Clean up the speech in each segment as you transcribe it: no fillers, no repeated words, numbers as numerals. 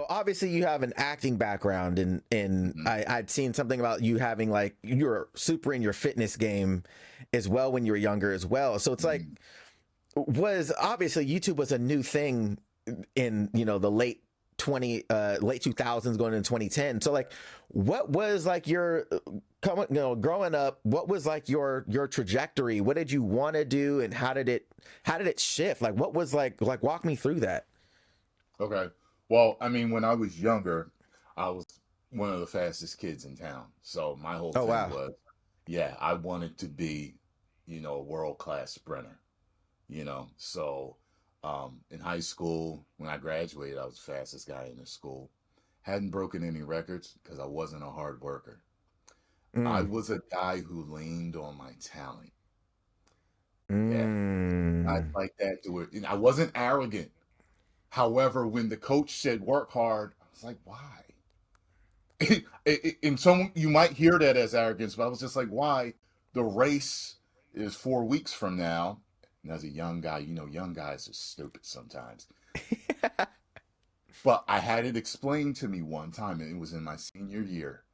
obviously you have an acting background, and Mhm. I'd seen something about you having like you were super in your fitness game as well when you were younger as well. So it's like Mhm. was obviously YouTube was a new thing in the late 2000s going into 2010. So like what was like your coming growing up, what was like your trajectory? What did you want to do, and how did it shift? Like what was like walk me through that. Okay. Well, I mean, when I was younger, I was one of the fastest kids in town. So my whole Oh thing wow. was, yeah, I wanted to be, a world-class sprinter, So in high school, when I graduated, I was the fastest guy in the school. Hadn't broken any records because I wasn't a hard worker. I Mm. was a guy who leaned on my talent. Yeah. I Mm. like that to it. And I wasn't arrogant. However, when the coach said work hard, I was like, why? And some you might hear that as arrogance, but I was just like, why? The race is 4 weeks from now. And as a young guy, young guys are stupid sometimes. But I had it explained to me one time, and it was in my senior year.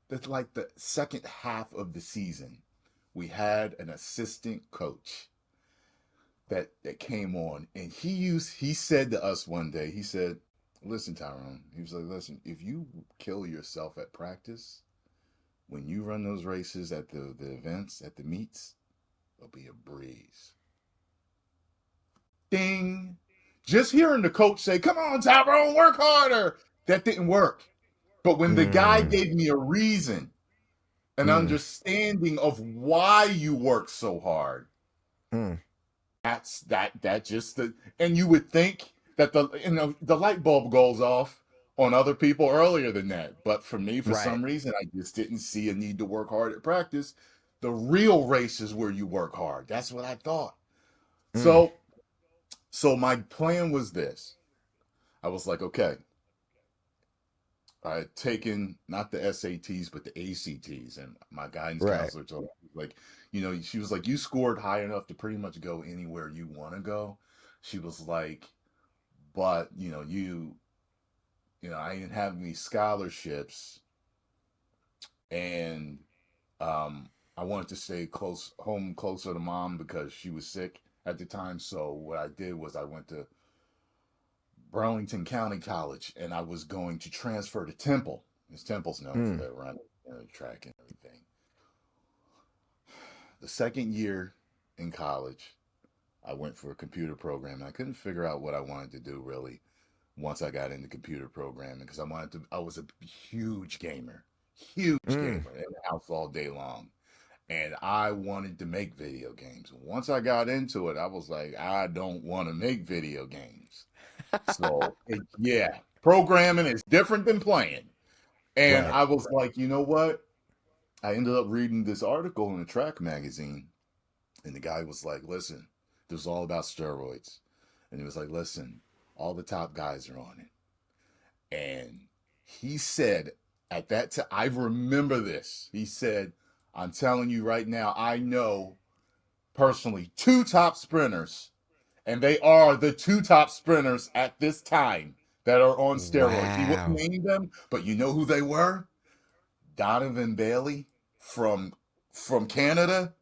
That's like the second half of the season. We had an assistant coach that came on, and he said to us one day, he said, "Listen, Tyrone." He was like, "Listen, if you kill yourself at practice, when you run those races at the events at the meets, it'll be a breeze." Ding! Just hearing the coach say, "Come on, Tyrone, work harder," that didn't work. But when the guy Mm. gave me a reason, an Mm. understanding of why you work so hard, Mm. that just the and you would think that the light bulb goes off on other people earlier than that. But for me, for Right. some reason, I just didn't see a need to work hard at practice. The real race is where you work hard. That's what I thought. Mm. So my plan was this. I was like, okay, I had taken not the SATs but the ACTs, and my guidance Right. counselor told me, like, she was like, you scored high enough to pretty much go anywhere you want to go. She was like, but I didn't have any scholarships, and I wanted to stay closer to mom because she was sick at the time. So what I did was I went to Burlington County College, and I was going to transfer to Temple, because Temple's known for Mm. their running, track and everything. The second year in college, I went for a computer program, and I couldn't figure out what I wanted to do really once I got into computer programming because I was a huge Mm. gamer in the house all day long. And I wanted to make video games. Once I got into it, I was like, I don't want to make video games. So, yeah, programming is different than playing. And Right. I was like, you know what? I ended up reading this article in a track magazine, and the guy was like, listen, this is all about steroids. And he was like, listen, all the top guys are on it. And he said at that time, I remember this. He said, I'm telling you right now, I know personally two top sprinters, and they are the two top sprinters at this time that are on steroids. He wouldn't Wow. name them, but you know who they were? Donovan Bailey from Canada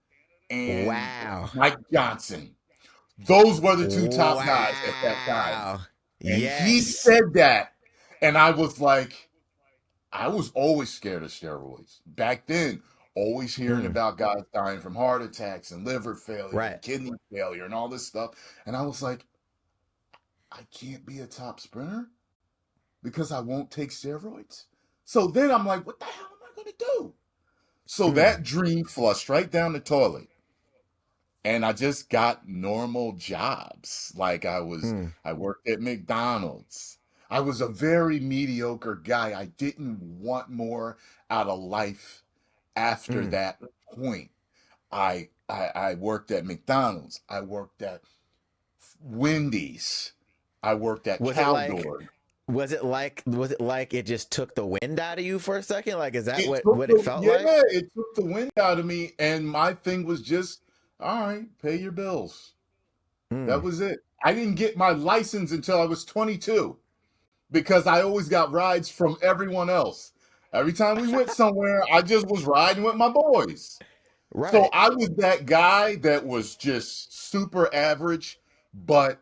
and Wow. Mike Johnson. Those were the two top guys at that time. Wow. And he Yes. said that, and I was like, I was always scared of steroids. Back then, always hearing Mm. about guys dying from heart attacks and liver failure Right. and kidney failure and all this stuff. And I was like, I can't be a top sprinter because I won't take steroids. So then I'm like, what the hell am I going to do? So Mm. that dream flushed right down the toilet. And I just got normal jobs. Like Mm. I worked at McDonald's. I was a very mediocre guy. I didn't want more out of life after Mm. that point. I worked at McDonald's. I worked at Wendy's. I worked at Was it like Caldor. was it like it just took the wind out of you for a second? Like is that It what took what it the felt like? yeah, it took the wind out of me, and my thing was just, all right, pay your bills. That Mm. was it. I didn't get my license until I was 22. because I always got rides from everyone else. Every time we went somewhere, I just was riding with my boys. So Right. I was that guy that was just super average, but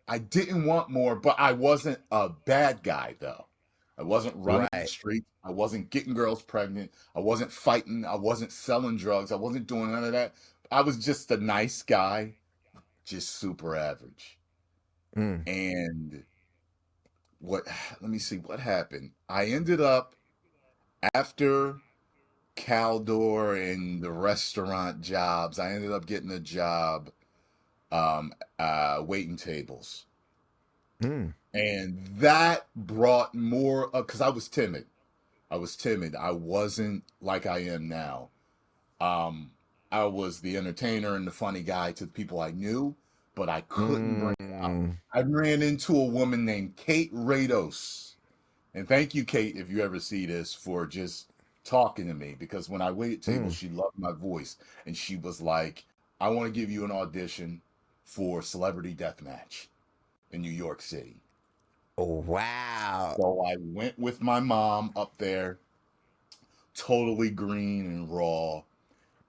I didn't want more, but I wasn't a bad guy though. I wasn't running the Right. streets. I wasn't getting girls pregnant. I wasn't fighting. I wasn't selling drugs. I wasn't doing none of that. I was just a nice guy, just super average. Mm. And what, let me see what happened. I ended up after Caldor and the restaurant jobs, I ended up getting a job waiting tables. Mm. And that brought more because I was timid. I was timid. I wasn't like I am now. Um, I was the entertainer and the funny guy to the people I knew, but I couldn't bring it out. Mm. I ran into a woman named Kate Rados. And thank you, Kate, if you ever see this, for just talking to me. Because when I waited tables, Mm. she loved my voice. And she was like, I want to give you an audition for Celebrity Deathmatch in New York City. Oh, wow. So I went with my mom up there, totally green and raw.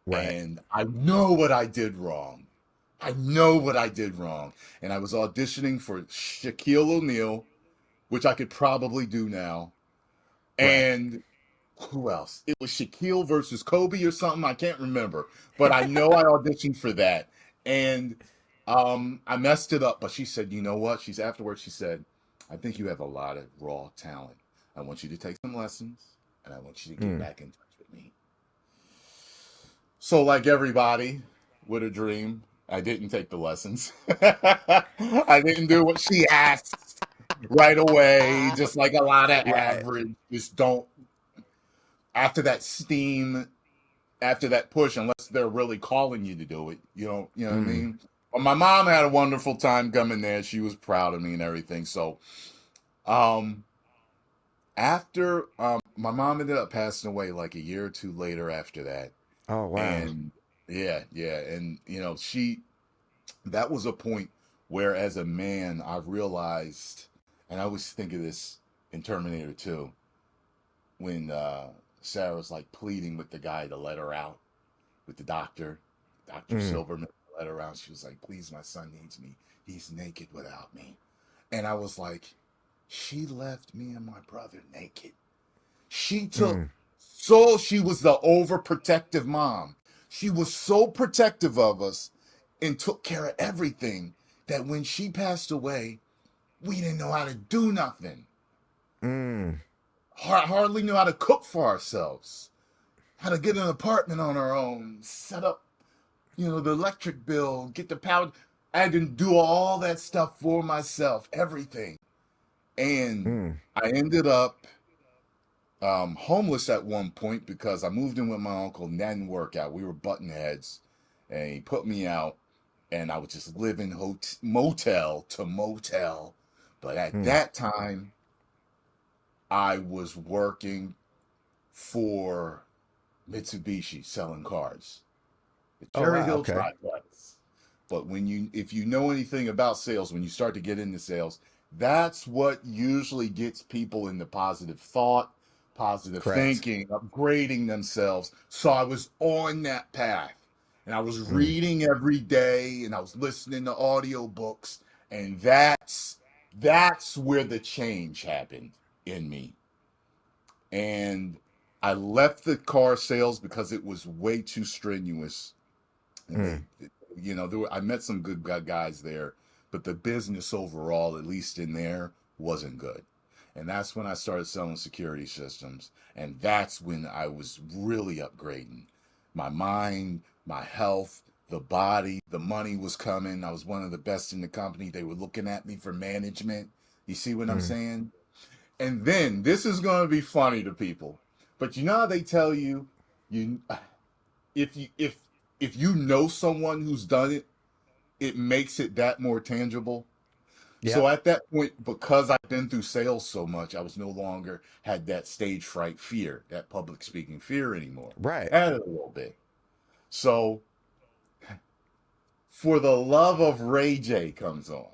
Right. And I know what I did wrong. I know what I did wrong. And I was auditioning for Shaquille O'Neal, which I could probably do now. Right. And who else? It was Shaquille versus Kobe or something. I can't remember. But I know I auditioned for that. And I messed it up. But she said, you know what? Afterwards, she said, I think you have a lot of raw talent. I want you to take some lessons and I want you to get Mm. back in touch with me. So, like everybody with a dream, I didn't take the lessons. I didn't do what she asked right away, just like a lot of Right. average. Just don't, after that steam, after that push, unless they're really calling you to do it, you know what I Mm. mean? But my mom had a wonderful time coming there. She was proud of me and everything. So, um, after my mom ended up passing away like a year or two later after that. Oh, wow. And yeah. And that was a point where as a man, I realized, and I always think of this in Terminator 2, when Sarah's like pleading with the guy to let her out, with the doctor, Dr. Mm. Silverman, let her out. She was like, please, my son needs me. He's naked without me. And I was like, she left me and my brother naked. She took, Mm. so she was the overprotective mom. She was so protective of us and took care of everything that when she passed away, we didn't know how to do nothing. Mm. Hardly knew how to cook for ourselves, how to get an apartment on our own, set up, the electric bill, get the power. I had to do all that stuff for myself, everything. And Mm. I ended up homeless at one point because I moved in with my uncle and that didn't work out. We were button heads and he put me out and I was just living motel to motel. But at Mm. that time, I was working for Mitsubishi selling cars. The Oh, Cherry wow. Hill Okay. Triplex. But if you know anything about sales, when you start to get into sales, that's what usually gets people into positive thought, positive Correct. thinking, upgrading themselves. So I was on that path and I was Mm. reading every day and I was listening to audiobooks and that's where the change happened in me. And I left the car sales because it was way too strenuous and Mm. I met some good guys there, but the business overall, at least in there, wasn't good. And that's when I started selling security systems. And that's when I was really upgrading my mind, my health, the body, the money was coming. I was one of the best in the company. They were looking at me for management. You see what I'm Mm. saying? And then this is going to be funny to people, but you know how they tell you, you if you if you know someone who's done it, it makes it that more tangible. So Yep. at that point, because I've been through sales so much, I was no longer had that stage fright fear, that public speaking fear anymore. Right. I had it a little bit. So For the Love of Ray J comes on.